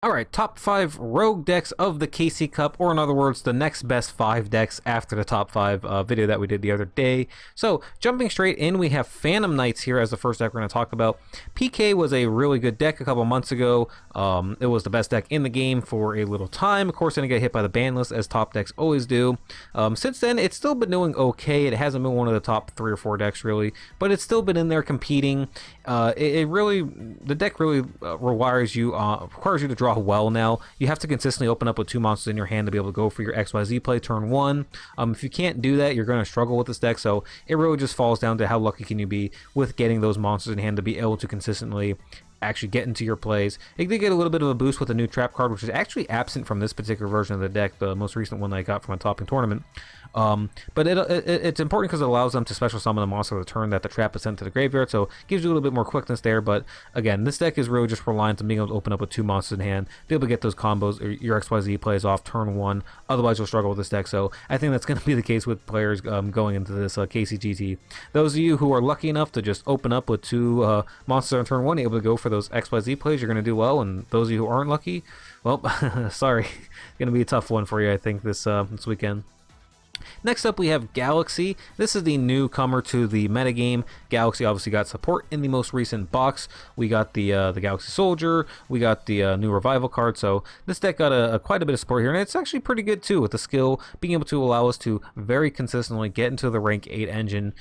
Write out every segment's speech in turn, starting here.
Alright, top 5 rogue decks of the KC Cup, or in other words, the next best 5 decks after the top 5 video that we did the other day. So, jumping straight in, we have Phantom Knights here as the first deck we're going to talk about. PK was a really good deck a couple months ago. It was the best deck in the game for a little time. Of course, it didn't get hit by the ban list, as top decks always do. Since then, it's still been doing okay. It hasn't been one of the top 3 or 4 decks, really, but it's still been in there competing. The deck really requires you to draw well now. You have to consistently open up with 2 monsters in your hand to be able to go for your XYZ play turn 1. If you can't do that, you're going to struggle with this deck, so it really just falls down to how lucky can you be with getting those monsters in hand to be able to consistently actually get into your plays. It did get a little bit of a boost with the new trap card, which is actually absent from this particular version of the deck, the most recent one that I got from a topping tournament. But it's important because it allows them to special summon the monster of the turn that the trap is sent to the graveyard, so it gives you a little bit more quickness there. But again, this deck is really just reliant on being able to open up with 2 monsters in hand, be able to get those combos or your XYZ plays off turn 1. Otherwise, you'll struggle with this deck. So I think that's going to be the case with players going into this KCGT. Those of you who are lucky enough to just open up with 2 monsters on turn 1, able to go for those XYZ plays, you're going to do well. And those of you who aren't lucky, well, sorry, going to be a tough one for you, I think, this weekend. Next up, we have Galaxy. This is the newcomer to the metagame. Galaxy obviously got support in the most recent box. We got the Galaxy Soldier. We got the new Revival card. So this deck got quite a bit of support here, and it's actually pretty good too, with the skill being able to allow us to very consistently get into the rank 8 engine,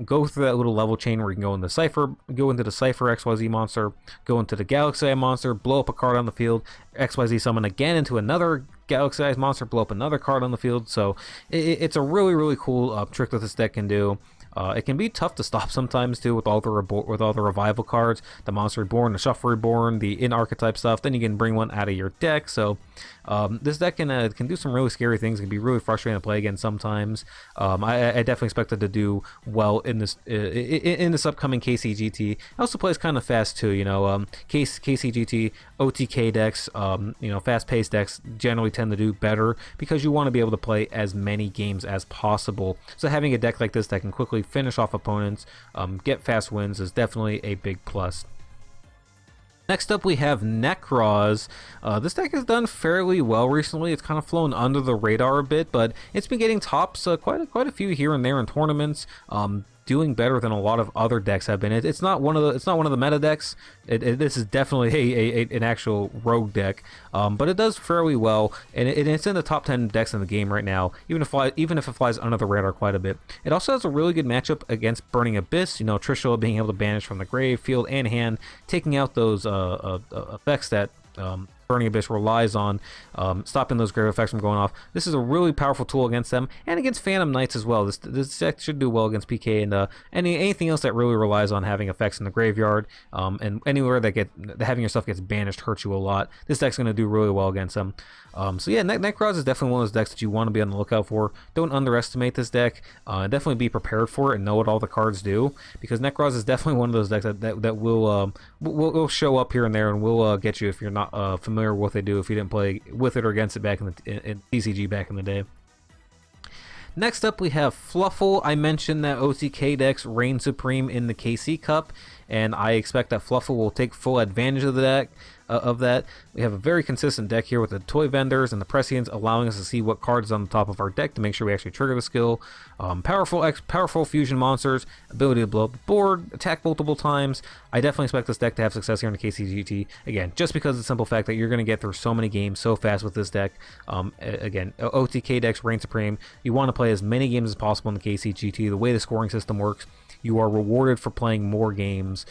go through that little level chain where you can go into the Cypher XYZ monster, go into the Galaxy monster, blow up a card on the field, XYZ summon again into another Galaxy monster, blow up another card on the field. So it's a really cool trick that this deck can do. It can be tough to stop sometimes too with all the revival cards, the Monster Reborn, the Shuffle Reborn, the in-archetype stuff. Then you can bring one out of your deck. So this deck can do some really scary things. It can be really frustrating to play against sometimes. I definitely expect it to do well in this upcoming KCGT. It also plays kind of fast too. KCGT OTK decks, fast-paced decks generally tend to do better because you want to be able to play as many games as possible. So having a deck like this that can quickly finish off opponents, get fast wins, is definitely a big plus. Next up, we have Necroz. This deck has done fairly well recently. It's kind of flown under the radar a bit, but it's been getting tops quite a few here and there in tournaments. Doing better than a lot of other decks have been. It's not one of the meta decks. This is definitely an actual rogue deck, but it does fairly well, and it's in the top 10 decks in the game right now. Even if it flies under the radar quite a bit. It also has a really good matchup against Burning Abyss. Trishula being able to banish from the grave, field, and hand, taking out those effects that Burning Abyss relies on, stopping those grave effects from going off. This is a really powerful tool against them, and against Phantom Knights as well. This deck should do well against PK and anything else that really relies on having effects in the graveyard, and anywhere that having your stuff gets banished hurts you a lot. This deck's going to do really well against them. So yeah, Necroz is definitely one of those decks that you want to be on the lookout for. Don't underestimate this deck. Definitely be prepared for it and know what all the cards do, because Necroz is definitely one of those decks that will show up here and there and will get you if you're not familiar with what they do, if you didn't play with it or against it back in TCG back in the day. Next up, we have Fluffle. I mentioned that OTK decks reign supreme in the KC Cup, and I expect that Fluffle will take full advantage of the deck. That we have a very consistent deck here with the toy vendors and the prescience, allowing us to see what cards is on the top of our deck to make sure we actually trigger the skill. Powerful fusion monsters, ability to blow up the board, attack multiple times. I definitely expect this deck to have success here in the KCGT. Again, just because of the simple fact that you're going to get through so many games so fast with this deck. Again, OTK decks reign supreme. You want to play as many games as possible in the KCGT. The way the scoring system works, you are rewarded for playing more games.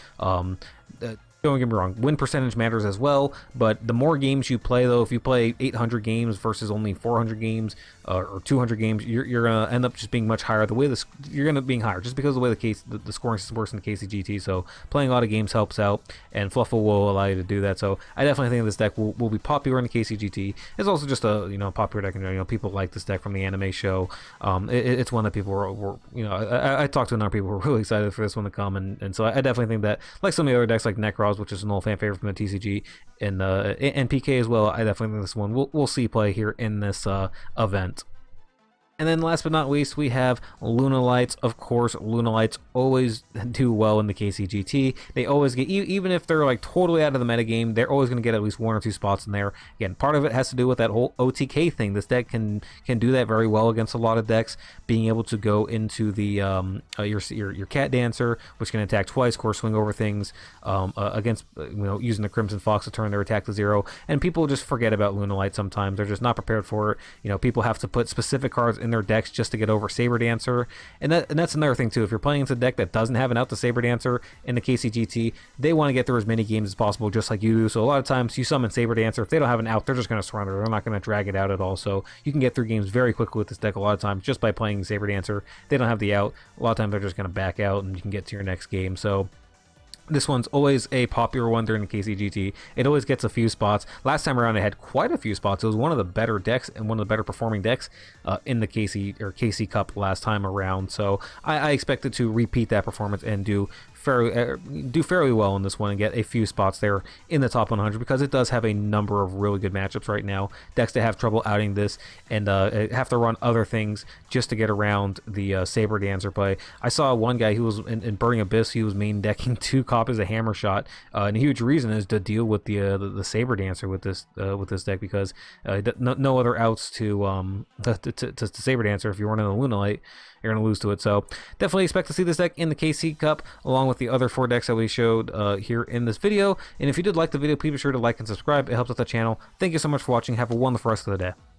Don't get me wrong, win percentage matters as well, but the more games you play, though, if you play 800 games versus only 400 games or 200 games, you're going to end up just being much higher. You're going to be higher just because of the way the scoring system works in the KCGT. So playing a lot of games helps out, and Fluffle will allow you to do that. So I definitely think this deck will be popular in the KCGT. It's also just a popular deck in general. People like this deck from the anime show. It's one that people were I talked to a number of people who were really excited for this one to come, and so I definitely think that, like some of the other decks like Necroz, which is an old fan favorite from the TCG, and PK as well, I definitely think this one we'll see play here in this event. And then last but not least, we have Lunalights. Of course, Lunalights always do well in the KCGT. They always get, even if they're like totally out of the metagame, they're always going to get at least 1 or 2 spots in there. Again, part of it has to do with that whole OTK thing. This deck can do that very well against a lot of decks, being able to go into the your Cat Dancer, which can attack twice, course swing over things, against using the Crimson Fox to turn their attack to 0. And people just forget about Lunalight sometimes. They're just not prepared for it. People have to put specific cards in their decks just to get over Saber Dancer, and that's another thing too. If you're playing into a deck that doesn't have an out to Saber Dancer in the KCGT, they want to get through as many games as possible, just like you do. So a lot of times you summon Saber Dancer. If they don't have an out, they're just going to surrender. They're not going to drag it out at all. So you can get through games very quickly with this deck a lot of times just by playing Saber Dancer. They don't have the out. A lot of times they're just going to back out, and you can get to your next game. So this one's always a popular one during the KCGT. It always gets a few spots. Last time around, it had quite a few spots. It was one of the better decks and one of the better performing decks in the KC Cup last time around. So I expect it to repeat that performance and do fairly well in this one and get a few spots there in the top 100, because it does have a number of really good matchups right now. Decks that have trouble outing this and have to run other things just to get around the Saber Dancer play. I saw one guy who was in Burning Abyss. He was main decking 2 copies of Hammer Shot, and a huge reason is to deal with the Saber Dancer with this deck, because no other outs to Saber Dancer. If you're running a Lunalight, you're going to lose to it. So definitely expect to see this deck in the KC Cup along with the other 4 decks that we showed here in this video. And if you did like the video, please be sure to like and subscribe. It helps out the channel. Thank you so much for watching. Have a wonderful rest of the day.